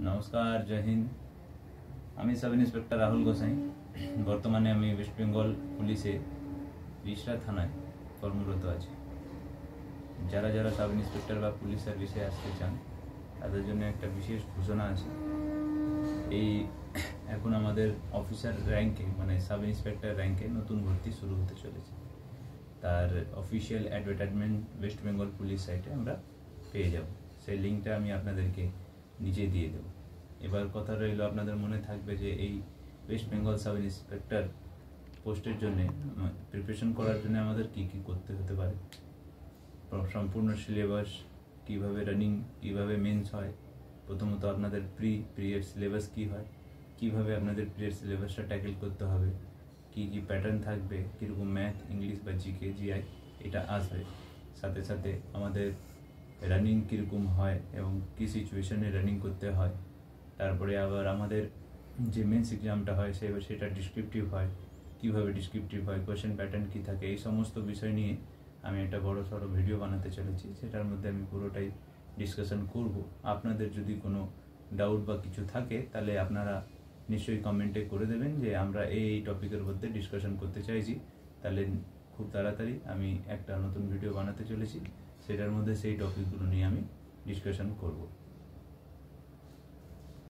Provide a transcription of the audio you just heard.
নমস্কার, জয় হিন্দ। আমি sub inspector Rahul গোসাই। বর্তমানে আমি ওয়েস্ট বেঙ্গল পুলিশে রিষড়া থানায় কর্মরত আছি। যারা যারা সাব ইন্সপেক্টর বা পুলিশ সার্ভিসে আসতে চান তাদের জন্য একটা বিশেষ ঘোষণা আছে। এই এখন আমাদের অফিসার র্যাঙ্কে মানে সাব ইন্সপেক্টর র্যাঙ্কে নতুন ভর্তি শুরু হতে চলেছে। তার official advertisement West Bengal police সাইটে আমরা পেয়ে যাব। সেই লিঙ্কটা আমি আপনাদেরকে নিচে দিয়ে দেব। এবার কথা রইল, আপনাদের মনে থাকবে যে এই ওয়েস্ট বেঙ্গল সাব ইন্সপেক্টর পোস্টের জন্য প্রিপারেশন করার জন্য আমাদের কি কি করতে হতে পারে। সম্পূর্ণ সিলেবাস, কিভাবে রানিং, কিভাবে মেন্স হয়, প্রথমত আপনাদের প্রিয়ের সিলেবাস কি হয়, কিভাবে আপনাদের প্রিয়ের সিলেবাসটা ট্যাকেল করতে হবে, কি কি প্যাটার্ন থাকবে, কীরকম ম্যাথ, ইংলিশ বা জিকে, জিআই এটা আসবে। সাথে সাথে আমাদের রানিং কীরকম হয় এবং কী সিচুয়েশনে রানিং করতে হয়। তারপরে আবার আমাদের যে মেন্স এক্সামটা হয় সেটা ডিসক্রিপটিভ হয়, কীভাবে ডিসক্রিপটিভ হয়, কোয়েশ্চেন প্যাটার্ন কী থাকে, এই সমস্ত বিষয় নিয়ে আমি একটা বড় সড়ো ভিডিও বানাতে চলেছি। সেটার মধ্যে আমি পুরোটাই ডিসকাশন করব। আপনাদের যদি কোনো ডাউট বা কিছু থাকে তাহলে আপনারা নিশ্চয়ই কমেন্টে করে দেবেন যে আমরা এই টপিকের মধ্যে ডিসকাশন করতে চাইছি। তাহলে খুব তাড়াতাড়ি আমি একটা নতুন ভিডিও বানাতে চলেছি, সেটার মধ্যে সেই টপিকগুলো নিয়ে আমি ডিসকাশন করব।